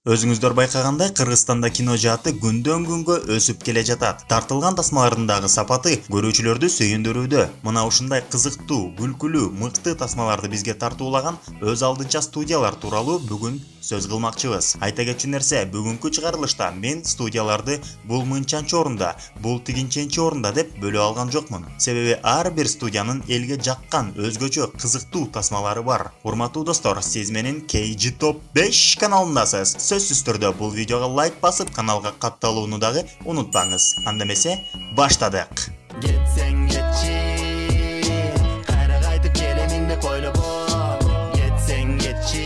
Өзүңүздөр байкагандай Кыргызстанда кино жааты күндөн күнгө өсүп келе жатат. Тартылган тасмалардын дагы сапаты көрүүчүлөрдү сүйүндүрүүдө. Мына ушундай кызыктуу, күлкүлүү, мыкты тасмаларды бизге тартуулаган өз алдынча студиялар тууралуу бүгүн сөз кылмакчыбыз. Айта кетчү нерсе, бүгүнкү чыгарылышта мен студияларды бул мынчанчы орунда, бул тигинченчи орунда деп бөлө алган жокмун. Себеби ар бир студиянын элге жаккан өзгөчө кызыктуу тасмалары бар. Урматтуу достор, сиз менин KG Top 5 каналындасыз. Сөзсүз түрдө бул видеого лайк басып, каналга катталууну дагы унутпаңыз. Анда эмесе, баштадык. Кетсең кетчи, кайра кайтып келемиңди койлобо. Кетсең кетчи.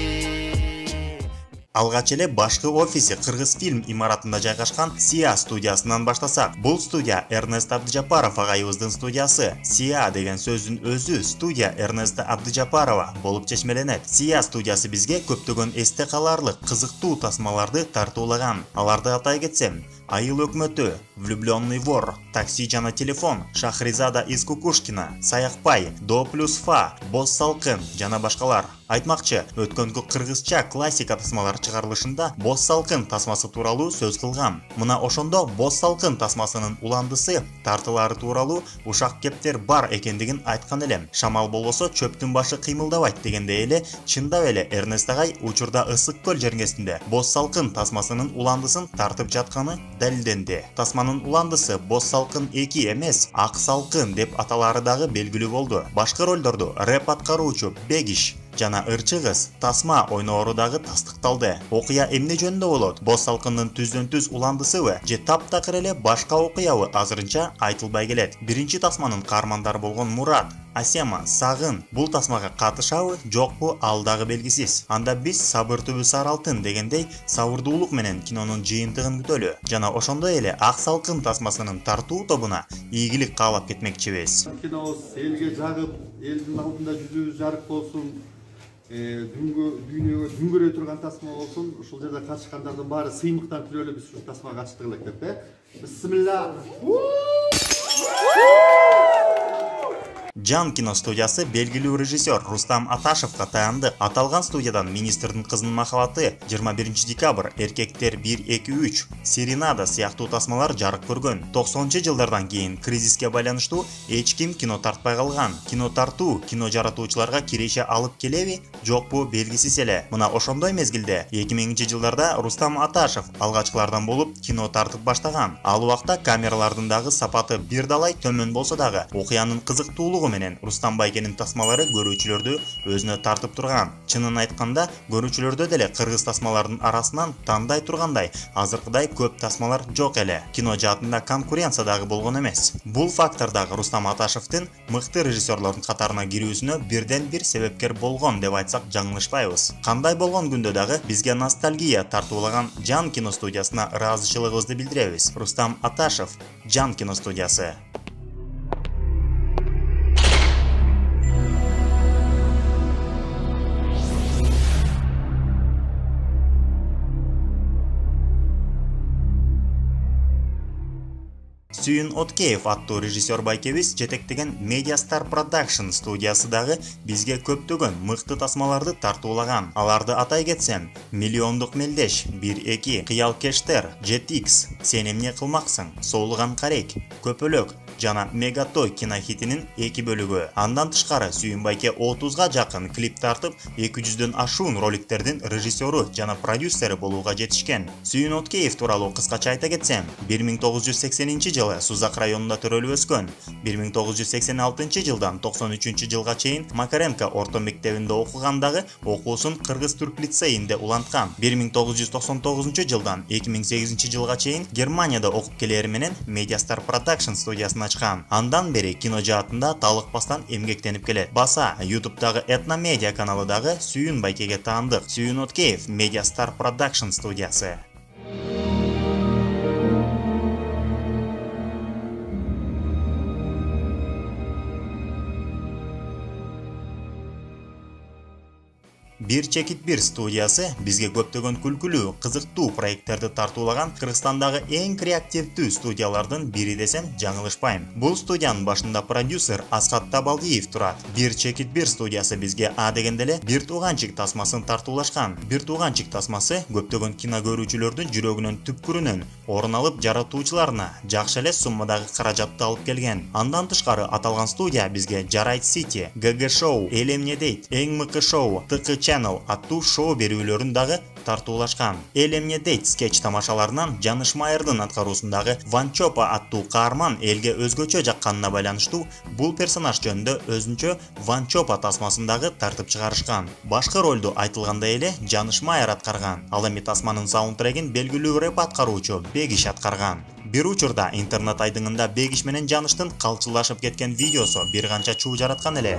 Алгач эле башкы офиси Кыргыз фильм имаратында жайгашкан SIA студиясынан баштасак. Бул студия Эрнест Абдыжапаров агайыбыздын студиясы. SIA деген сөздүн өзү студия Эрнеста Абдыжапарова болуп чечмеленет. SIA студиясы бизге көптөгөн эсте каларлык кызыктуу тасмаларды тартуулаган. Аларды атай кетсем: Айыл өкмөтү, Влюбленный вор, Такси жана телефон, Шахризада из Кукушкина, Саякпай, До плюс Фа, Боз салкын жана башкалар. Айтмакчы, өткөнгү кыргызча классика тасмалар чыгарылышында Боз салкын тасмасы тууралуу сөз кылгам. Мына ошондо Боз салкын тасмасынын уландысы, тартылары тууралуу ушак кептер бар экендигин айткан элем. Шамал болбосо чөптүн башы кыймылдабайт дегендей эле, чындап эле Эрнест агай учурда Ысык көл жергесинде Боз салкын тасмасынын уландысын тартып жатканы далилденди. Тасманын уландысы Боз салкын 2 эмес, Ак салкын деп аталары дагы белгилүү болду. Башкы ролдорду рэп аткаруучу Бегиш жана ырчы кыз Тасма ойноору дагы тастыкталды. Окуя эмне жөнүндө болот? Боз салкындын түздөн-түз уландысыбы же таптакыр эле башка окуябы азырынча айтылбай келет. Биринчи тасманын каармандары болгон Мурат, Асема, Сагын бул тасмага катышабы, жокпу, ал дагы белгисиз. Анда биз сабыр түбү сары алтын дегендей сабырдуулук менен кинонун жыйынтыгын күтөлү. Жана ошондой эле Ак салкын тасмасынын тартуу тобуна ийгилик каалап кетмекчибиз. Кинобуз элге жагып, элдин алдында жүзүбүз жарык болсун. Дүйнөгө дүңгөрөй турган тасма болсун. Ушул жерде катышкандардын баары сыймыктан күлөлү, биз ушул тасмага катыштык элек деп. Бисмилла. Жан кино студиясы белгилүү режиссер Рустам Аташевга таянды. Аталган студиядан Министрдин кызынын махабаты, 21 декабрь, Эркектер 1-2-3, Серенада сыяктуу тасмалар жарык көргөн. 90-чы жылдардан кийин кризиске байланыштуу эч ким кино тартпай калган. Кино тартуу кино жаратуучуларга киреше алып келеби, жокпу белгисиз эле. Мына ошондой мезгилде 2000-чи жылдарда Рустам Аташев алгачкылардан болуп кино тартып баштаган. Ал убакта камералардын дагы сапаты бир далай төмөн болсо дагы, окуянын кызыктуулугу менен Рустам байкенин тасмалары көрүүчүлөрдү өзүнө тартып турган. Чынын айтканда, көрүүчүлөрдө деле кыргыз тасмаларынын арасынан тандай тургандай азыркыдай көп тасмалар жок эле. Кино жаатында конкуренция дагы болгон эмес. Бул фактор дагы Рустам Аташевдин мыкты режиссерлордун катарына кирүүсүнө бирден бир себепкер болгон деп айтсак жаңылышпайбыз. Кандай болгон күндө дагы бизге ностальгия тартуулаган Жан кино студиясына ыраазычылыгыбызды билдиребиз. Рустам Аташев, Жан кино студиясы. Сүйүн Откеев аттуу режиссер байкебиз жетектеген Mediastar Production студиясы дагы бизге көптөгөн мыкты тасмаларды тартуулаган. Аларды атай кетсем: Миллиондук мелдеш 1-2, Кыял кештер, Jetix, Сен эмне кылмаксың, Соолуган карек, Көпөлөк жана Мегатой кинохитинин 2 бөлүгү. Андан тышкары Сүйүн байке 30га жакын клип тартып, 200дөн ашуун роликтердин режиссеру жана продюсери болууга жетишкен. Сүйүн Откеев тууралуу кыскача айта кетсем, 1980-жылы Сузак районунда төрөлүп өскөн. 1986 жылдан 93 жылга чейин Макаренко орто мектебинде окугандагы окуусун Кыргыз түрк лицейинде уланткан. 1999 жылдан 2008 жылга чейин Германияда окуп келери менен Mediastar Production студиясын ачкан. Андан бери кино жаатында талыкпастан эмгектенип келет. Баса YouTube'дагы Этно Медиа каналы дагы Сүйүн байкеге таандык. Сүйүн Откеев, Mediastar Production студиясы. Бир чекит бир студиясы бизге көптөгөн күлкүлүү, кызыктуу проекттерди тартуулаган Кыргызстандагы эң креативдүү студиялардын бири десем жаңылышпайм. Бул студиянын башында продюсер Асхат Табалдиев турат. Бир чекит бир студиясы бизге А дегенде эле Бир тууганчик тасмасын тартуулашкан. Бир тууганчик тасмасы көптөгөн кино көрүүчүлөрдүн жүрөгүнүн түпкүрүнөн орун алып, жаратуучуларына жакшы эле суммадагы каражатты алып келген. Андан тышкары аталган студия бизге Жарайт Сити, ГГ Шоу, Эл эмне дейт, Эң мыкты шоу, ТК Channel аттуу шоу берүүлөрүн дагы тартуулашкан. Эл эмне дейт скетч тамашаларынан Жаныш Майердин аткаруусундагы Ванчопа аттуу каарман элге өзгөчө жакканына байланыштуу бул персонаж жөнүндө өзүнчө Ванчопа тасмасындагы тартып чыгарышкан. Башкы ролду айтылгандай эле Жаныш Майер аткарган. Ал эми тасманын саундтрегин белгилүү рэп аткаруучу Бегиш аткарган. Бир учурда интернет айдыңында Бегиш менен Жаныштын калчылашып кеткен видеосу бир канча чуу жараткан эле.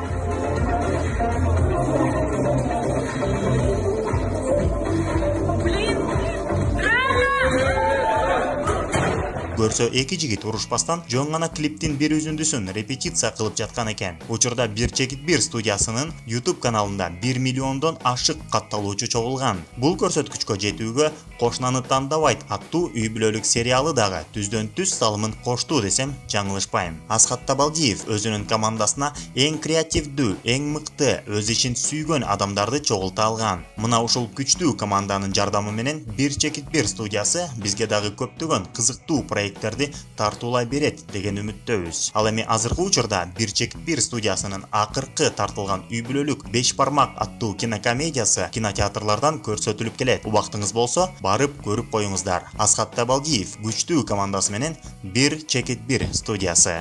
Көрсө эки жигит урушпастан жөн гана клиптин бир үзүндүсүн репетиция кылып жаткан экен. Учурда Бир чекит бир студиясынын YouTube каналында 1 миллиондон ашык катталуучу чогулган. Бул көрсөткүчкө жетүүгө Кошнаны тандабайт аттуу үй бүлөлүк сериалы дагы түздөн түз салымын кошту десем жаңылышпайм. Асхат Табалдиев өзүнүн командасына эң креативдүү, эң мыкты, өз ишин сүйгөн адамдарды чогулта алган. Мына ушул күчтүү команданын жардамы менен Бир чекит бир студиясы бизге дагы көптөгөн кызыктуу проекттерди тартуулай берет деген үмүттөбүз. Ал эми азыркы учурда Бир чекит бир студиясынын акыркы тартылган үй бүлөлүк 5 бармак аттуу кинокомедиясы кинотеатрлардан көрсөтүлүп келет. Убактыңыз болсо, барып көрүп коюңуздар. Асхат Табалдиев күчтүү командасы менен Бир чекит бир студиясы.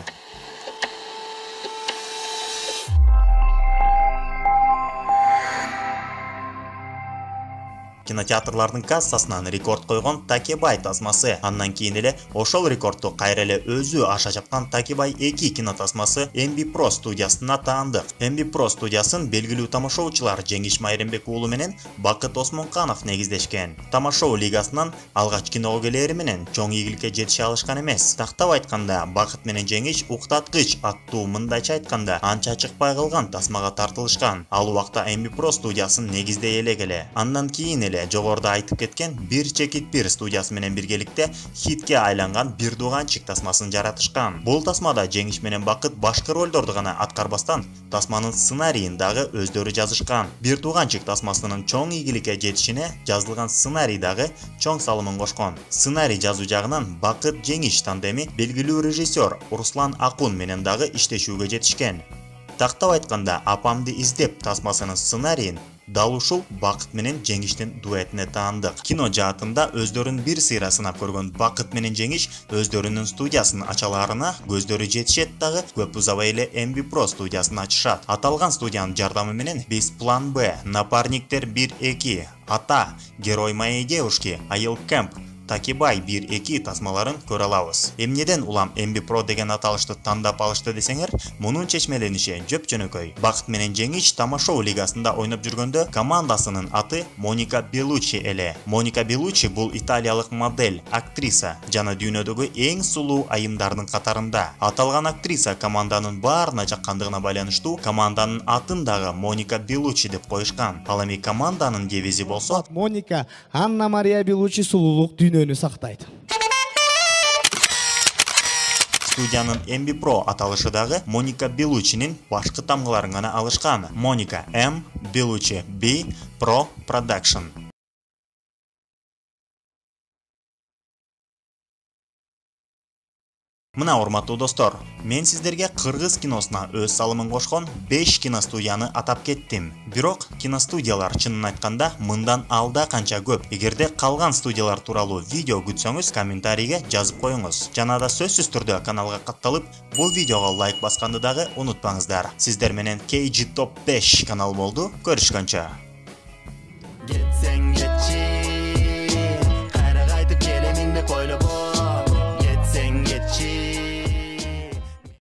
Кинотеатрлардын кассасынан рекорд койгон Такебай тасмасы. Андан кийин эле ошол рекордду кайра эле өзү аша жапкан Такебай 2 кинотасмасы MB Pro студиясына таандык. MB Pro студиясын белгилүү тамашоочулар Жеңиш Майрембек уулу менен Бакыт Осмонканов негиздешкен. Тамашоо лигасынан алгач киного келери менен чоң ийгиликке жетише алышкан эмес. Тактап айтканда, Бакыт менен Жеңиш уктаткыч аттуу мындайча айтканда анча чыкпай калган тасмага тартылышкан. Ал убакта MB Pro студиясын негиздей эле. Андан кийин эле жогоруда айтып кеткен Бир чекит бир студиясы менен биргеликте хитке айланган Бир тууганчик тасмасын жаратышкан. Бул тасмада Жеңиш менен Бакыт башкы ролдорду гана аткарбастан, тасманын сценарийин дагы өздөрү жазышкан. Бир тууганчик тасмасынын чоң ийгиликке жетишине жазылган сценарий дагы чоң салымын кошкон. Сценарий жазуу жагынан Бакыт Жеңиш тандеми белгилүү режиссер Руслан Акун менен дагы иштешүүгө жетишкен. Тактап айтканда, Апамды издеп тасмасынын сценарийин дал ушул Бакыт менен Жеңиштин дуэтине таандык. Кино жаатында өздөрүн бир сыйра сынап көргөн Бакыт менен Жеңиш өздөрүнүн студиясын ачаларына көздөрү жетишет дагы көп узабай эле MB Pro студиясын ачышат. Аталган студиянын жардамы менен биз План Б, Напарниктер 1-2, Ата, Герой моей девушки, Айыл Кэмп, Такебай 1-2 тасмаларын көрө алабыз. Эмнеден улам MB Pro деген аталышты тандап алышты десеңер, мунун чечмелениши жөп-жөнөкөй. Бакыт менен Жеңиш тамашоо лигасында ойноп жүргөндө командасынын аты Моника Белучи эле. Моника Белучи бул италиялык модель, актриса жана дүйнөдөгү эң сулуу айымдардын катарында. Аталган актриса команданын баарына жаккандыгына байланыштуу команданын атын дагы Моника Белучи деп коюшкан. Ал эми команданын девизи болсо Моника Анна Мария Белучи сулуулук дүйнөнү сактайт. Студиянын MB Pro аталышы дагы Моника Белучинин башкы тамгаларын гана алышкан. Моника M, Белучи B, Pro Production. Мына урматтуу достор, мен сиздерге кыргыз киносуна өз салымын кошкон 5 киностудияны атап кеттим. Бирок киностудиялар чынын айтканда мындан алда канча көп. Эгерде калган студиялар тууралуу видео күтсөңүз, комментарийге жазып коюңуз. Жана да сөзсүз түрдө каналга катталып, бул видеого лайк басканды дагы унутпаңыздар. Сиздер менен KG Top 5 канал болду. Көрүшкөнчө.